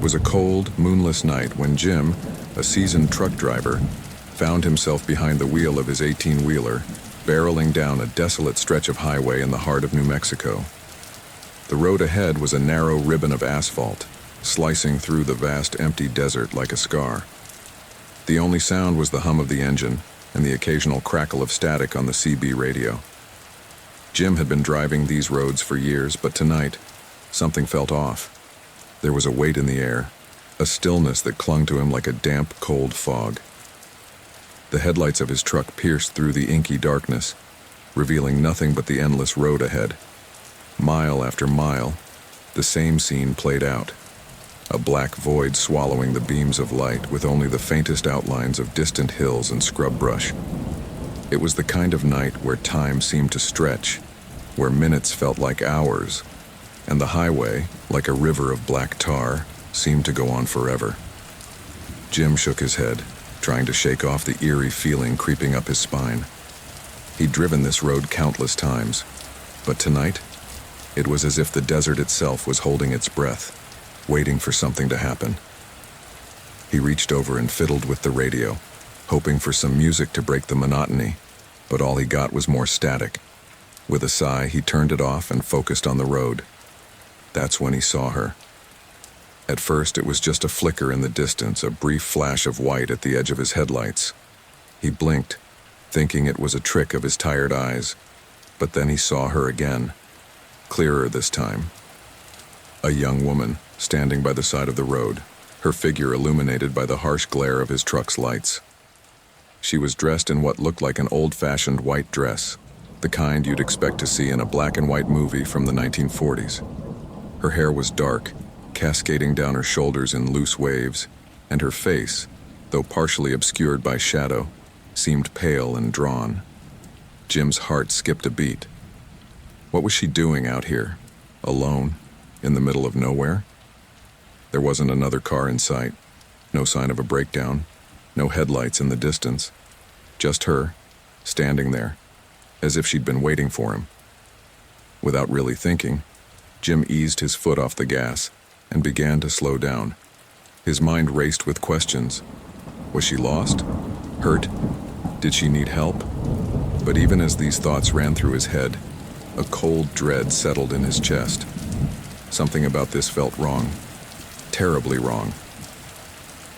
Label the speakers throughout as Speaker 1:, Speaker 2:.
Speaker 1: was a cold, moonless night when Jim, a seasoned truck driver, found himself behind the wheel of his 18-wheeler, barreling down a desolate stretch of highway in the heart of New Mexico. The road ahead was a narrow ribbon of asphalt, slicing through the vast empty desert like a scar. The only sound was the hum of the engine and the occasional crackle of static on the CB radio. Jim had been driving these roads for years, but tonight, something felt off. There was a weight in the air, a stillness that clung to him like a damp, cold fog. The headlights of his truck pierced through the inky darkness, revealing nothing but the endless road ahead. Mile after mile, the same scene played out. A black void swallowing the beams of light with only the faintest outlines of distant hills and scrub brush. It was the kind of night where time seemed to stretch, where minutes felt like hours, and the highway, like a river of black tar, seemed to go on forever. Jim shook his head, trying to shake off the eerie feeling creeping up his spine. He'd driven this road countless times, but tonight, it was as if the desert itself was holding its breath, waiting for something to happen. He reached over and fiddled with the radio, hoping for some music to break the monotony, but all he got was more static. With a sigh, he turned it off and focused on the road. That's when he saw her. At first, it was just a flicker in the distance, a brief flash of white at the edge of his headlights. He blinked, thinking it was a trick of his tired eyes, but then he saw her again, clearer this time. A young woman, standing by the side of the road, her figure illuminated by the harsh glare of his truck's lights. She was dressed in what looked like an old-fashioned white dress, the kind you'd expect to see in a black-and-white movie from the 1940s. Her hair was dark, cascading down her shoulders in loose waves, and her face, though partially obscured by shadow, seemed pale and drawn. Jim's heart skipped a beat. What was she doing out here, alone, in the middle of nowhere? There wasn't another car in sight, no sign of a breakdown, no headlights in the distance, just her, standing there, as if she'd been waiting for him. Without really thinking, Jim eased his foot off the gas and began to slow down. His mind raced with questions. Was she lost? Hurt? Did she need help? But even as these thoughts ran through his head, a cold dread settled in his chest. Something about this felt wrong. Terribly wrong.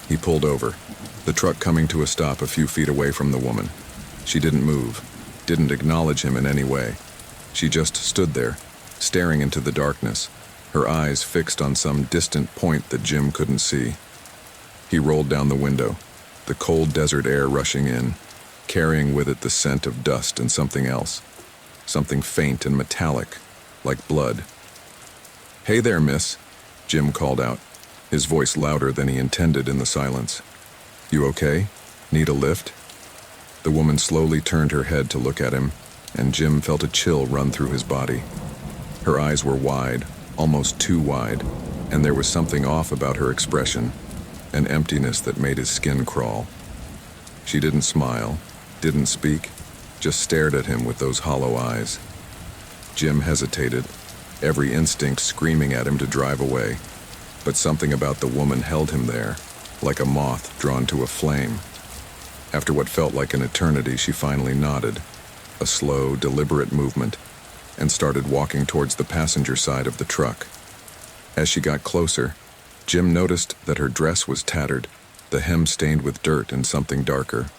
Speaker 1: He pulled over, the truck coming to a stop a few feet away from the woman. She didn't move, didn't acknowledge him in any way. She just stood there, staring into the darkness, her eyes fixed on some distant point that Jim couldn't see. He rolled down the window, the cold desert air rushing in, carrying with it the scent of dust and something else, something faint and metallic, like blood. "Hey there, miss," Jim called out, his voice louder than he intended in the silence. "You okay? Need a lift?" The woman slowly turned her head to look at him, and Jim felt a chill run through his body. Her eyes were wide, almost too wide, and there was something off about her expression, an emptiness that made his skin crawl. She didn't smile, didn't speak, just stared at him with those hollow eyes. Jim hesitated, every instinct screaming at him to drive away, but something about the woman held him there, like a moth drawn to a flame. After what felt like an eternity, she finally nodded, a slow, deliberate movement, and started walking towards the passenger side of the truck. As she got closer, Jim noticed that her dress was tattered, the hem stained with dirt and something darker.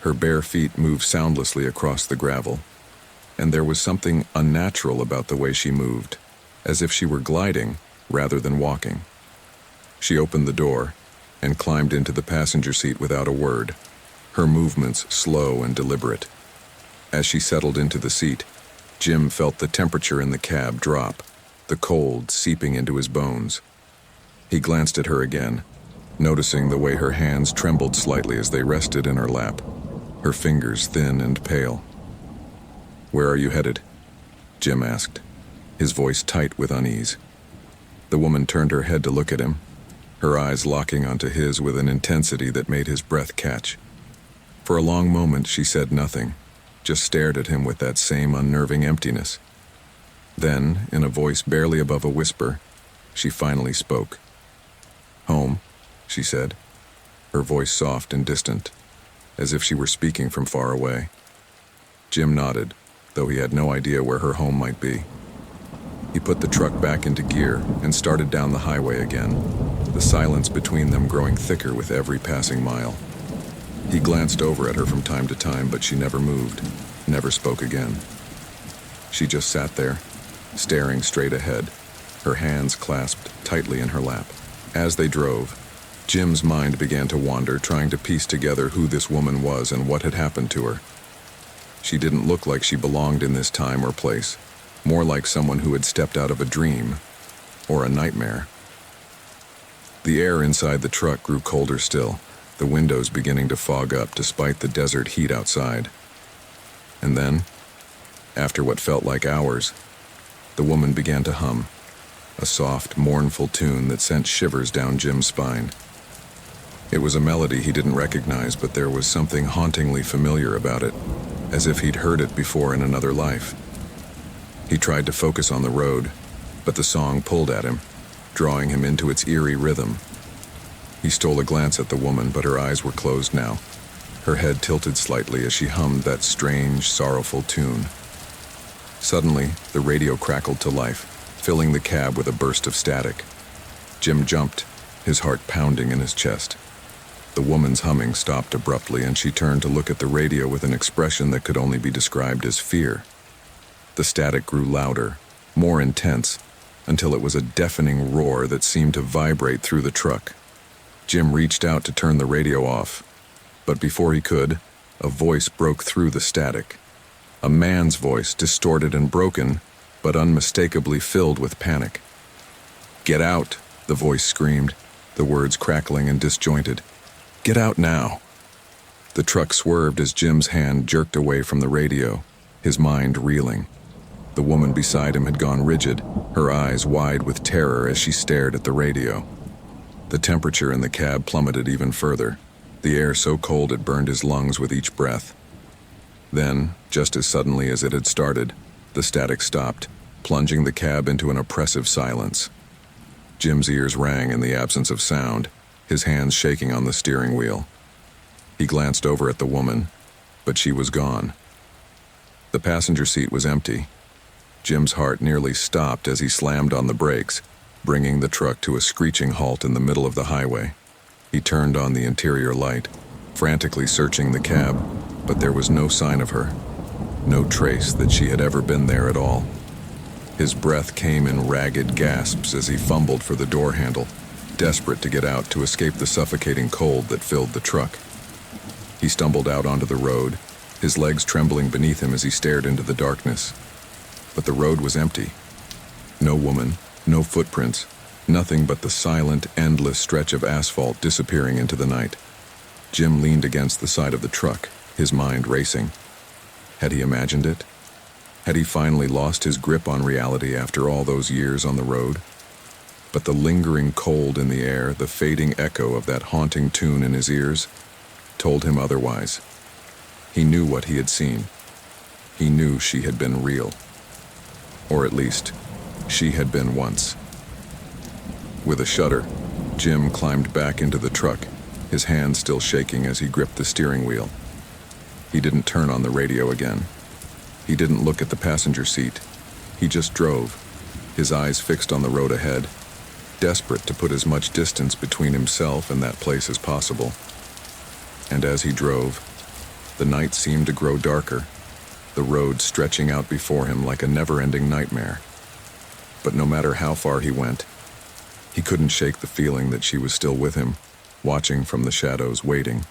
Speaker 1: Her bare feet moved soundlessly across the gravel, and there was something unnatural about the way she moved, as if she were gliding rather than walking. She opened the door and climbed into the passenger seat without a word, her movements slow and deliberate. As she settled into the seat, Jim felt the temperature in the cab drop, the cold seeping into his bones. He glanced at her again, noticing the way her hands trembled slightly as they rested in her lap, her fingers thin and pale. "Where are you headed?" Jim asked, his voice tight with unease. The woman turned her head to look at him, her eyes locking onto his with an intensity that made his breath catch. For a long moment she said nothing, just stared at him with that same unnerving emptiness. Then, in a voice barely above a whisper, she finally spoke. "Home," she said, her voice soft and distant, as if she were speaking from far away. Jim nodded, though he had no idea where her home might be. He put the truck back into gear and started down the highway again, the silence between them growing thicker with every passing mile. He glanced over at her from time to time, but she never moved, never spoke again. She just sat there, staring straight ahead, her hands clasped tightly in her lap. As they drove, Jim's mind began to wander, trying to piece together who this woman was and what had happened to her. She didn't look like she belonged in this time or place, more like someone who had stepped out of a dream or a nightmare. The air inside the truck grew colder still, the windows beginning to fog up despite the desert heat outside. And then, after what felt like hours, the woman began to hum, a soft, mournful tune that sent shivers down Jim's spine. It was a melody he didn't recognize, but there was something hauntingly familiar about it, as if he'd heard it before in another life. He tried to focus on the road, but the song pulled at him, drawing him into its eerie rhythm. He stole a glance at the woman, but her eyes were closed now. Her head tilted slightly as she hummed that strange, sorrowful tune. Suddenly, the radio crackled to life, filling the cab with a burst of static. Jim jumped, his heart pounding in his chest. The woman's humming stopped abruptly, and she turned to look at the radio with an expression that could only be described as fear. The static grew louder, more intense, until it was a deafening roar that seemed to vibrate through the truck. Jim reached out to turn the radio off, but before he could, a voice broke through the static. A man's voice, distorted and broken, but unmistakably filled with panic. "Get out," the voice screamed, the words crackling and disjointed. "Get out now." The truck swerved as Jim's hand jerked away from the radio, his mind reeling. The woman beside him had gone rigid, her eyes wide with terror as she stared at the radio. The temperature in the cab plummeted even further, the air so cold it burned his lungs with each breath. Then, just as suddenly as it had started, the static stopped, plunging the cab into an oppressive silence. Jim's ears rang in the absence of sound, his hands shaking on the steering wheel. He glanced over at the woman, but she was gone. The passenger seat was empty. Jim's heart nearly stopped as he slammed on the brakes, bringing the truck to a screeching halt in the middle of the highway. He turned on the interior light, frantically searching the cab, but there was no sign of her, no trace that she had ever been there at all. His breath came in ragged gasps as he fumbled for the door handle, desperate to get out to escape the suffocating cold that filled the truck. He stumbled out onto the road, his legs trembling beneath him as he stared into the darkness. But the road was empty. No woman, no footprints, nothing but the silent, endless stretch of asphalt disappearing into the night. Jim leaned against the side of the truck, his mind racing. Had he imagined it? Had he finally lost his grip on reality after all those years on the road? But the lingering cold in the air, the fading echo of that haunting tune in his ears, told him otherwise. He knew what he had seen. He knew she had been real. Or at least, she had been once. With a shudder, Jim climbed back into the truck, his hands still shaking as he gripped the steering wheel. He didn't turn on the radio again. He didn't look at the passenger seat. He just drove, his eyes fixed on the road ahead, desperate to put as much distance between himself and that place as possible. And as he drove, the night seemed to grow darker, the road stretching out before him like a never-ending nightmare. But no matter how far he went, he couldn't shake the feeling that she was still with him, watching from the shadows, waiting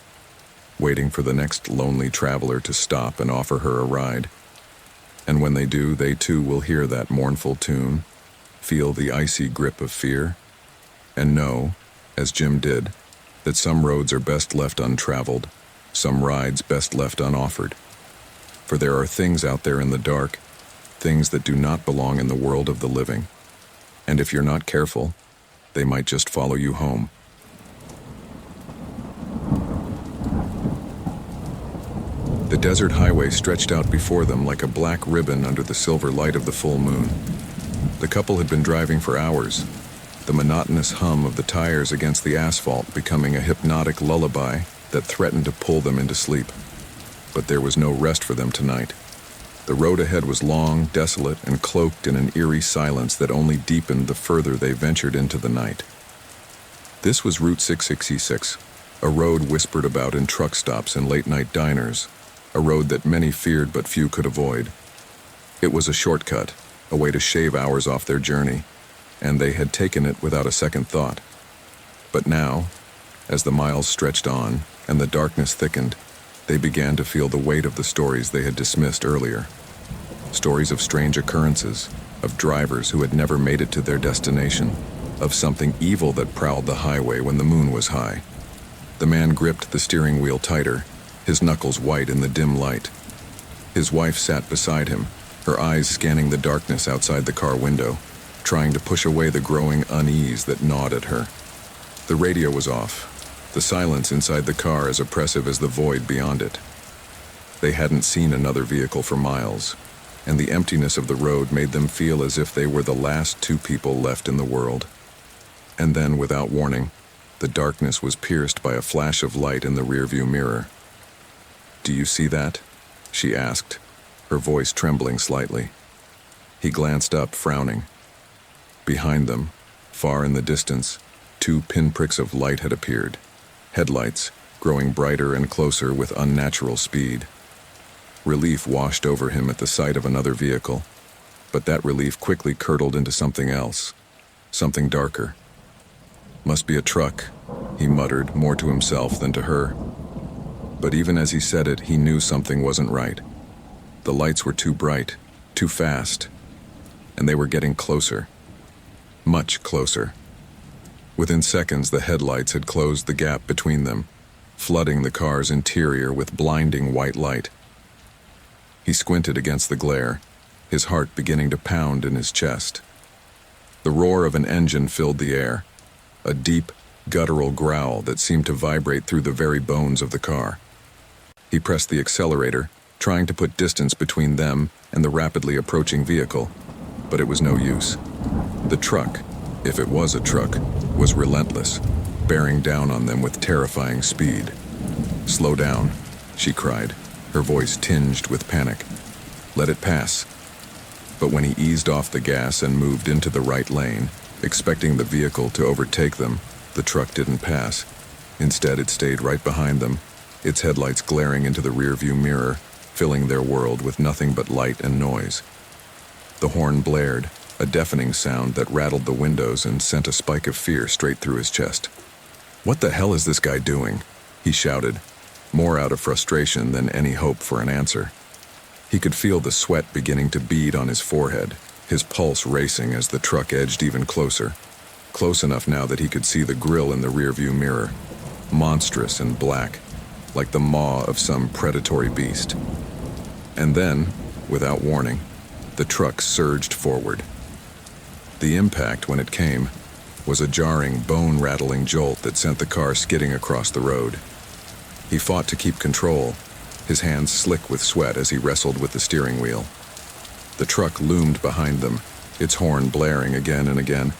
Speaker 1: for the next lonely traveler to stop and offer her a ride. And when they do, they too will hear that mournful tune, feel the icy grip of fear, and know, as Jim did, that some roads are best left untraveled, some rides best left unoffered. For there are things out there in the dark, things that do not belong in the world of the living. And if you're not careful, they might just follow you home. The desert highway stretched out before them like a black ribbon under the silver light of the full moon. The couple had been driving for hours, the monotonous hum of the tires against the asphalt becoming a hypnotic lullaby that threatened to pull them into sleep. But there was no rest for them tonight. The road ahead was long, desolate, and cloaked in an eerie silence that only deepened the further they ventured into the night. This was Route 666, a road whispered about in truck stops and late-night diners, a road that many feared but few could avoid. It was a shortcut, a way to shave hours off their journey, and they had taken it without a second thought. But now, as the miles stretched on and the darkness thickened, they began to feel the weight of the stories they had dismissed earlier. Stories of strange occurrences, of drivers who had never made it to their destination, of something evil that prowled the highway when the moon was high. The man gripped the steering wheel tighter, his knuckles white in the dim light. His wife sat beside him, her eyes scanning the darkness outside the car window, trying to push away the growing unease that gnawed at her. The radio was off, the silence inside the car as oppressive as the void beyond it. They hadn't seen another vehicle for miles, and the emptiness of the road made them feel as if they were the last two people left in the world. And then, without warning, the darkness was pierced by a flash of light in the rearview mirror. "Do you see that?" she asked, her voice trembling slightly. He glanced up, frowning. Behind them, far in the distance, two pinpricks of light had appeared, headlights growing brighter and closer with unnatural speed. Relief washed over him at the sight of another vehicle, but that relief quickly curdled into something else, something darker. "Must be a truck," he muttered, more to himself than to her. But even as he said it, he knew something wasn't right. The lights were too bright, too fast, and they were getting closer. Much closer. Within seconds, the headlights had closed the gap between them, flooding the car's interior with blinding white light. He squinted against the glare, his heart beginning to pound in his chest. The roar of an engine filled the air, a deep, guttural growl that seemed to vibrate through the very bones of the car. He pressed the accelerator, trying to put distance between them and the rapidly approaching vehicle, but it was no use. The truck, if it was a truck, was relentless, bearing down on them with terrifying speed. "Slow down," she cried, her voice tinged with panic. "Let it pass." But when he eased off the gas and moved into the right lane, expecting the vehicle to overtake them, the truck didn't pass. Instead, it stayed right behind them, its headlights glaring into the rearview mirror, filling their world with nothing but light and noise. The horn blared, a deafening sound that rattled the windows and sent a spike of fear straight through his chest. "What the hell is this guy doing?" he shouted, more out of frustration than any hope for an answer. He could feel the sweat beginning to bead on his forehead, his pulse racing as the truck edged even closer, close enough now that he could see the grille in the rearview mirror, monstrous and black, like the maw of some predatory beast. And then, without warning, the truck surged forward. The impact, when it came, was a jarring, bone-rattling jolt that sent the car skidding across the road. He fought to keep control, his hands slick with sweat as he wrestled with the steering wheel. The truck loomed behind them, its horn blaring again and again,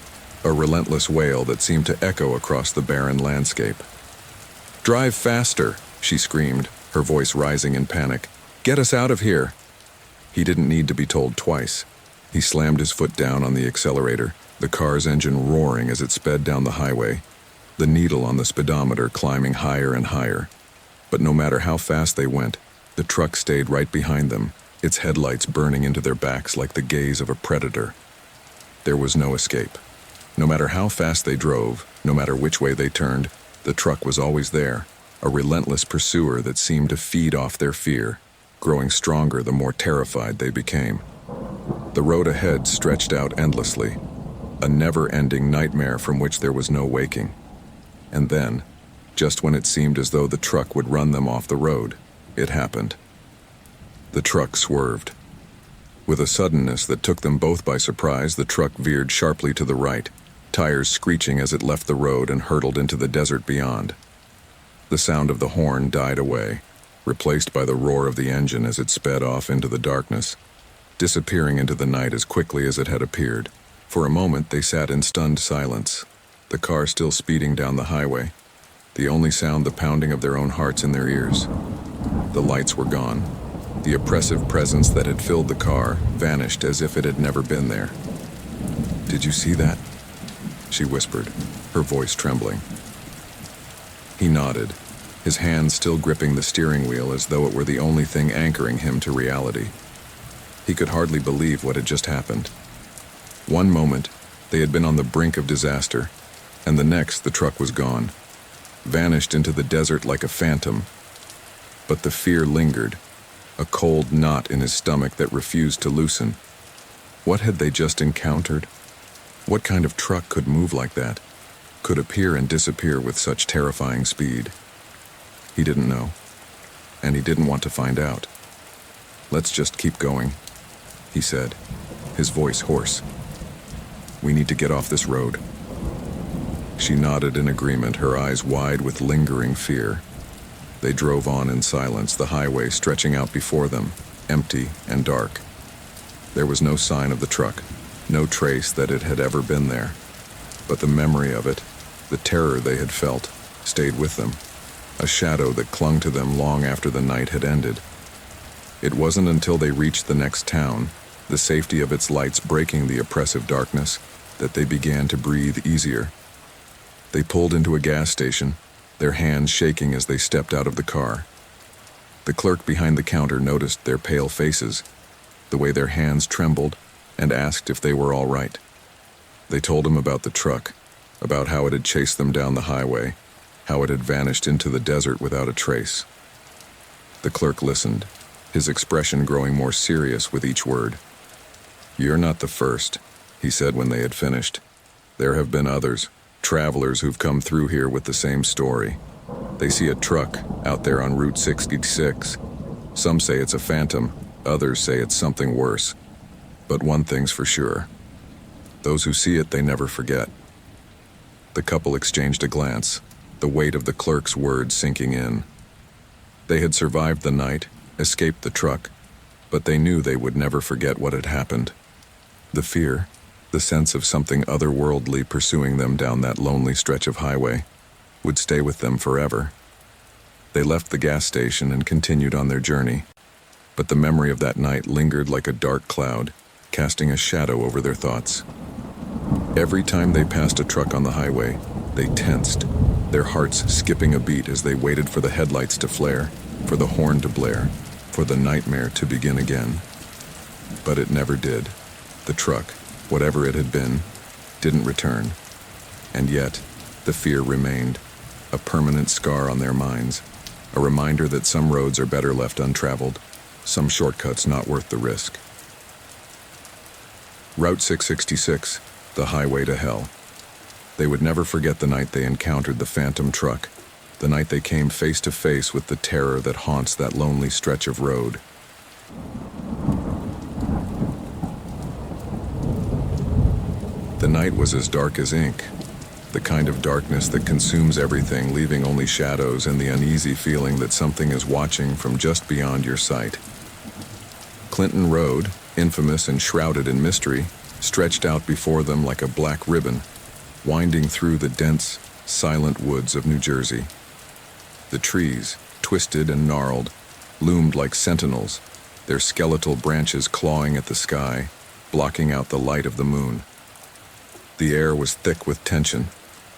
Speaker 1: a relentless wail that seemed to echo across the barren landscape. "Drive faster," she screamed, her voice rising in panic. "Get us out of here." He didn't need to be told twice. He slammed his foot down on the accelerator, the car's engine roaring as it sped down the highway, the needle on the speedometer climbing higher and higher. But no matter how fast they went, the truck stayed right behind them, its headlights burning into their backs like the gaze of a predator. There was no escape. No matter how fast they drove, no matter which way they turned, the truck was always there, a relentless pursuer that seemed to feed off their fear, growing stronger the more terrified they became. The road ahead stretched out endlessly, a never-ending nightmare from which there was no waking. And then, just when it seemed as though the truck would run them off the road, it happened. The truck swerved. With a suddenness that took them both by surprise, the truck veered sharply to the right, tires screeching as it left the road and hurtled into the desert beyond. The sound of the horn died away, replaced by the roar of the engine as it sped off into the darkness, disappearing into the night as quickly as it had appeared. For a moment, they sat in stunned silence, the car still speeding down the highway, the only sound the pounding of their own hearts in their ears. The lights were gone. The oppressive presence that had filled the car vanished as if it had never been there. "Did you see that?" she whispered, her voice trembling. He nodded, his hands still gripping the steering wheel as though it were the only thing anchoring him to reality. He could hardly believe what had just happened. One moment, they had been on the brink of disaster, and the next, the truck was gone, vanished into the desert like a phantom. But the fear lingered, a cold knot in his stomach that refused to loosen. What had they just encountered? What kind of truck could move like that, could appear and disappear with such terrifying speed? He didn't know, and he didn't want to find out. "Let's just keep going," he said, his voice hoarse. "We need to get off this road." She nodded in agreement, her eyes wide with lingering fear. They drove on in silence, the highway stretching out before them, empty and dark. There was no sign of the truck, no trace that it had ever been there. But the memory of it, the terror they had felt, stayed with them, a shadow that clung to them long after the night had ended. It wasn't until they reached the next town, the safety of its lights breaking the oppressive darkness, that they began to breathe easier. They pulled into a gas station, their hands shaking as they stepped out of the car. The clerk behind the counter noticed their pale faces, the way their hands trembled, and asked if they were all right. They told him about the truck, about how it had chased them down the highway, how it had vanished into the desert without a trace. The clerk listened, his expression growing more serious with each word. "You're not the first," he said when they had finished. "There have been others, travelers who've come through here with the same story. They see a truck out there on Route 66. Some say it's a phantom, others say it's something worse. But one thing's for sure. Those who see it, they never forget." The couple exchanged a glance, the weight of the clerk's words sinking in. They had survived the night, escaped the truck, but they knew they would never forget what had happened. The fear, the sense of something otherworldly pursuing them down that lonely stretch of highway, would stay with them forever. They left the gas station and continued on their journey, but the memory of that night lingered like a dark cloud, casting a shadow over their thoughts. Every time they passed a truck on the highway, they tensed, their hearts skipping a beat as they waited for the headlights to flare, for the horn to blare, for the nightmare to begin again. But it never did. The truck, whatever it had been, didn't return. And yet, the fear remained, a permanent scar on their minds, a reminder that some roads are better left untraveled, some shortcuts not worth the risk. Route 666, the highway to hell. They would never forget the night they encountered the phantom truck, the night they came face to face with the terror that haunts that lonely stretch of road. The night was as dark as ink, the kind of darkness that consumes everything, leaving only shadows and the uneasy feeling that something is watching from just beyond your sight. Clinton Road, infamous and shrouded in mystery, stretched out before them like a black ribbon, winding through the dense, silent woods of New Jersey. The trees, twisted and gnarled, loomed like sentinels, their skeletal branches clawing at the sky, blocking out the light of the moon. The air was thick with tension,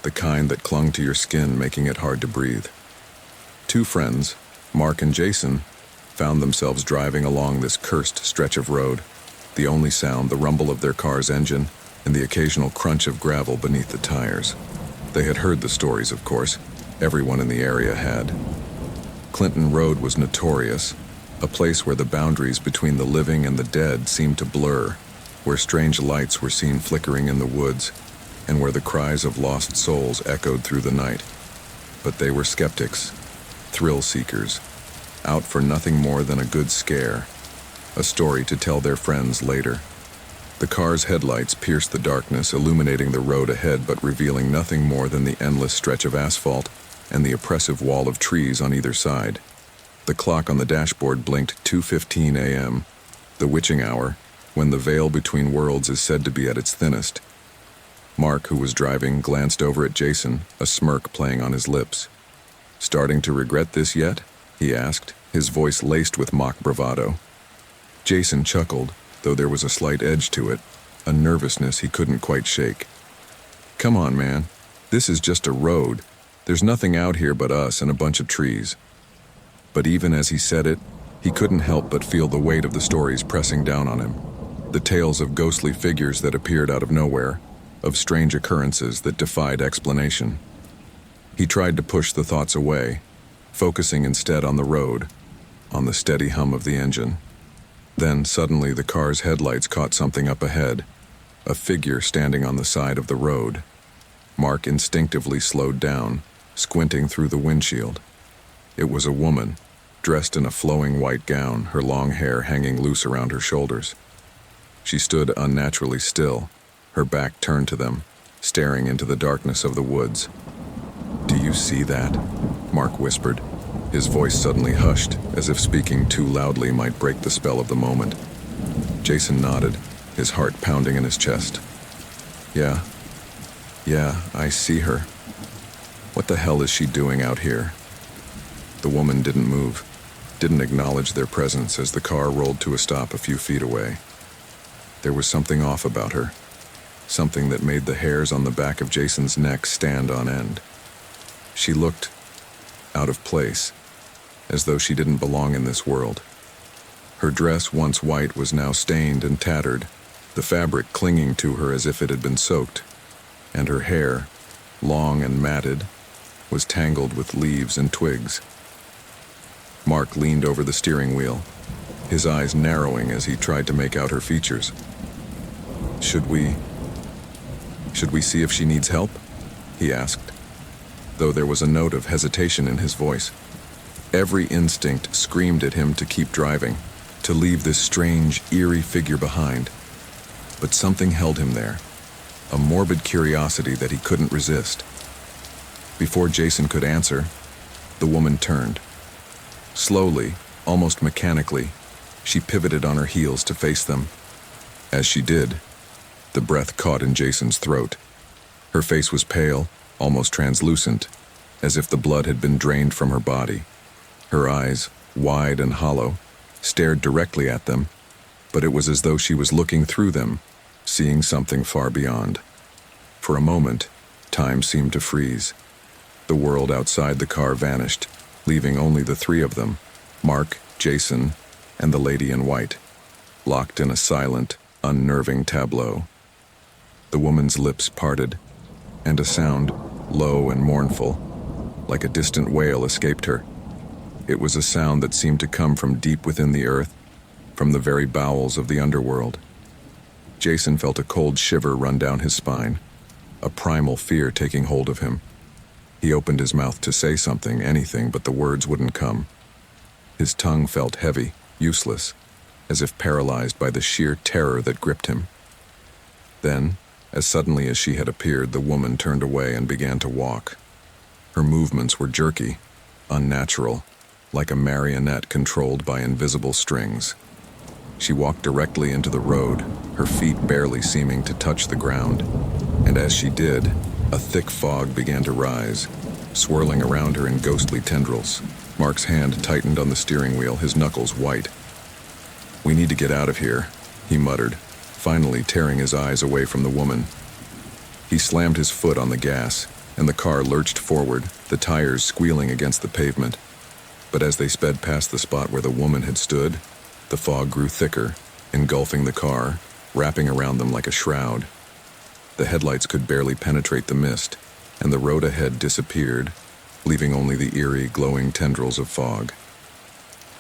Speaker 1: the kind that clung to your skin, making it hard to breathe. Two friends, Mark and Jason, found themselves driving along this cursed stretch of road, the only sound the rumble of their car's engine and the occasional crunch of gravel beneath the tires. They had heard the stories, of course. Everyone in the area had. Clinton Road was notorious, a place where the boundaries between the living and the dead seemed to blur, where strange lights were seen flickering in the woods, and where the cries of lost souls echoed through the night. But they were skeptics, thrill seekers, out for nothing more than a good scare, a story to tell their friends later. The car's headlights pierced the darkness, illuminating the road ahead but revealing nothing more than the endless stretch of asphalt and the oppressive wall of trees on either side. The clock on the dashboard blinked 2:15 a.m., the witching hour, when the veil between worlds is said to be at its thinnest. Mark, who was driving, glanced over at Jason, a smirk playing on his lips. "Starting to regret this yet?" he asked, his voice laced with mock bravado. Jason chuckled, though there was a slight edge to it, a nervousness he couldn't quite shake. "Come on, man. This is just a road. There's nothing out here but us and a bunch of trees." But even as he said it, he couldn't help but feel the weight of the stories pressing down on him. The tales of ghostly figures that appeared out of nowhere, of strange occurrences that defied explanation. He tried to push the thoughts away, focusing instead on the road, on the steady hum of the engine. Then suddenly the car's headlights caught something up ahead, a figure standing on the side of the road. Mark instinctively slowed down, squinting through the windshield. It was a woman, dressed in a flowing white gown, her long hair hanging loose around her shoulders. She stood unnaturally still, her back turned to them, staring into the darkness of the woods. "Do you see that?" Mark whispered. His voice suddenly hushed, as if speaking too loudly might break the spell of the moment. Jason nodded, his heart pounding in his chest. Yeah, I see her. What the hell is she doing out here?" The woman didn't move, didn't acknowledge their presence as the car rolled to a stop a few feet away. There was something off about her, something that made the hairs on the back of Jason's neck stand on end. She looked out of place, as though she didn't belong in this world. Her dress, once white, was now stained and tattered, the fabric clinging to her as if it had been soaked, and her hair, long and matted, was tangled with leaves and twigs. Mark leaned over the steering wheel, his eyes narrowing as he tried to make out her features. Should we see if she needs help?" he asked, though there was a note of hesitation in his voice. Every instinct screamed at him to keep driving, to leave this strange, eerie figure behind. But something held him there, a morbid curiosity that he couldn't resist. Before Jason could answer, the woman turned. Slowly, almost mechanically, she pivoted on her heels to face them. As she did, the breath caught in Jason's throat. Her face was pale, almost translucent, as if the blood had been drained from her body. Her eyes, wide and hollow, stared directly at them, but it was as though she was looking through them, seeing something far beyond. For a moment, time seemed to freeze. The world outside the car vanished, leaving only the three of them, Mark, Jason, and the lady in white, locked in a silent, unnerving tableau. The woman's lips parted, and a sound, low and mournful, like a distant wail, escaped her. It was a sound that seemed to come from deep within the earth, from the very bowels of the underworld. Jason felt a cold shiver run down his spine, a primal fear taking hold of him. He opened his mouth to say something, anything, but the words wouldn't come. His tongue felt heavy, useless, as if paralyzed by the sheer terror that gripped him. Then, as suddenly as she had appeared, the woman turned away and began to walk. Her movements were jerky, unnatural, like a marionette controlled by invisible strings. She walked directly into the road, her feet barely seeming to touch the ground, and as she did, a thick fog began to rise, swirling around her in ghostly tendrils. Mark's hand tightened on the steering wheel, his knuckles white. "We need to get out of here," he muttered, finally tearing his eyes away from the woman. He slammed his foot on the gas, and the car lurched forward, the tires squealing against the pavement. But as they sped past the spot where the woman had stood, the fog grew thicker, engulfing the car, wrapping around them like a shroud. The headlights could barely penetrate the mist, and the road ahead disappeared, leaving only the eerie, glowing tendrils of fog.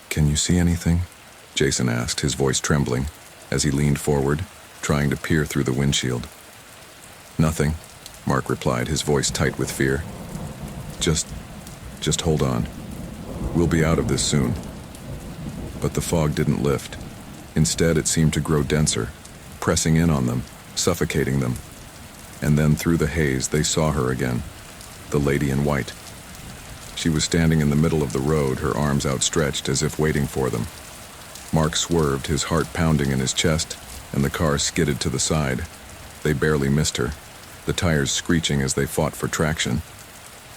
Speaker 1: "Can you see anything?" Jason asked, his voice trembling, as he leaned forward, trying to peer through the windshield. "Nothing," Mark replied, his voice tight with fear. Just hold on. We'll be out of this soon." But the fog didn't lift. Instead, it seemed to grow denser, pressing in on them, suffocating them. And then through the haze, they saw her again, the lady in white. She was standing in the middle of the road, her arms outstretched as if waiting for them. Mark swerved, his heart pounding in his chest, and the car skidded to the side. They barely missed her, the tires screeching as they fought for traction.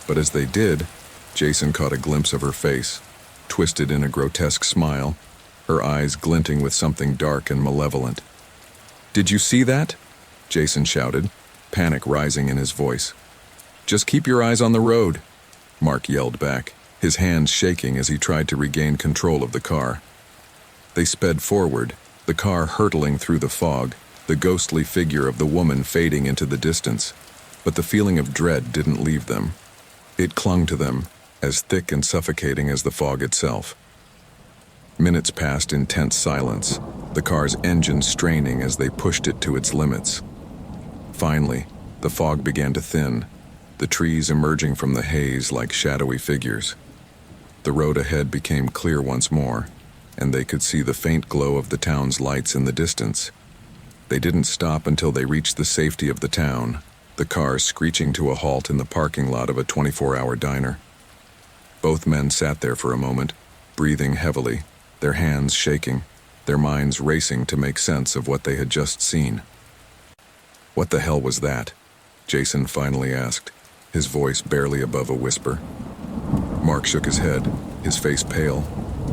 Speaker 1: But as they did, Jason caught a glimpse of her face, twisted in a grotesque smile, her eyes glinting with something dark and malevolent. "Did you see that?" Jason shouted, panic rising in his voice. "Just keep your eyes on the road," Mark yelled back, his hands shaking as he tried to regain control of the car. They sped forward, the car hurtling through the fog, the ghostly figure of the woman fading into the distance. But the feeling of dread didn't leave them. It clung to them, as thick and suffocating as the fog itself. Minutes passed in tense silence, the car's engine straining as they pushed it to its limits. Finally, the fog began to thin, the trees emerging from the haze like shadowy figures. The road ahead became clear once more, and they could see the faint glow of the town's lights in the distance. They didn't stop until they reached the safety of the town, the car screeching to a halt in the parking lot of a 24-hour diner. Both men sat there for a moment, breathing heavily, their hands shaking, their minds racing to make sense of what they had just seen. "What the hell was that?" Jason finally asked, his voice barely above a whisper. Mark shook his head, his face pale,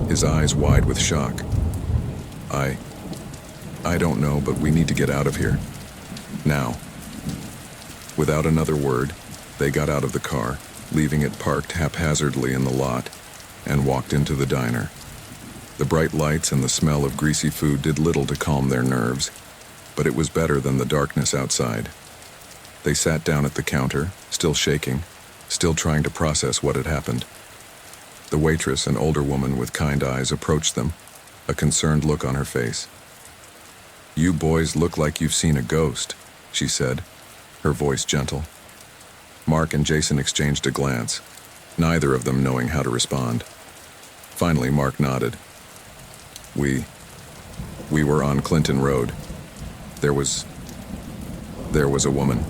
Speaker 1: his eyes wide with shock. I don't know, but we need to get out of here. Now." Without another word, they got out of the car, leaving it parked haphazardly in the lot, and walked into the diner. The bright lights and the smell of greasy food did little to calm their nerves, but it was better than the darkness outside. They sat down at the counter, still shaking, still trying to process what had happened. The waitress, an older woman with kind eyes, approached them, a concerned look on her face. "You boys look like you've seen a ghost," she said, her voice gentle. Mark and Jason exchanged a glance, neither of them knowing how to respond. Finally, Mark nodded. We were on Clinton Road. There was a woman."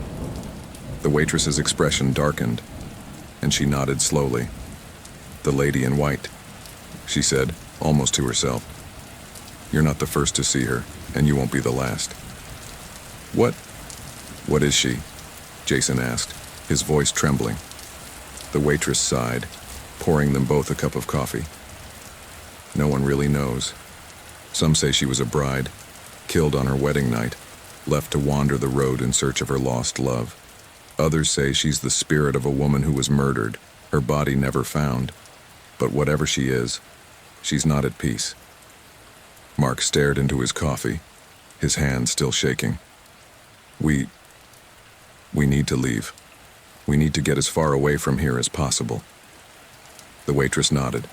Speaker 1: The waitress's expression darkened, and she nodded slowly. "The lady in white," she said, almost to herself. "You're not the first to see her, and you won't be the last." What is she?" Jason asked, his voice trembling. The waitress sighed, pouring them both a cup of coffee. "No one really knows. Some say she was a bride, killed on her wedding night, left to wander the road in search of her lost love. Others say she's the spirit of a woman who was murdered, her body never found. But whatever she is, she's not at peace." Mark stared into his coffee, his hand still shaking. We need to leave. We need to get as far away from here as possible." The waitress nodded.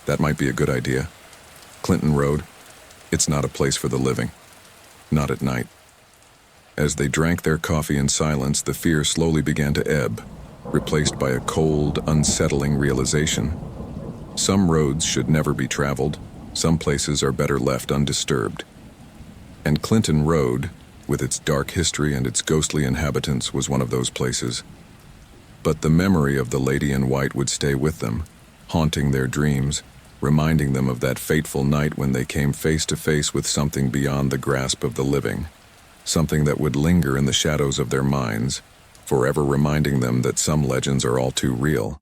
Speaker 1: "That might be a good idea. Clinton Road, it's not a place for the living. Not at night." As they drank their coffee in silence, the fear slowly began to ebb, replaced by a cold, unsettling realization. Some roads should never be traveled. Some places are better left undisturbed. And Clinton Road, with its dark history and its ghostly inhabitants, was one of those places. But the memory of the lady in white would stay with them, haunting their dreams, reminding them of that fateful night when they came face to face with something beyond the grasp of the living, something that would linger in the shadows of their minds, forever reminding them that some legends are all too real,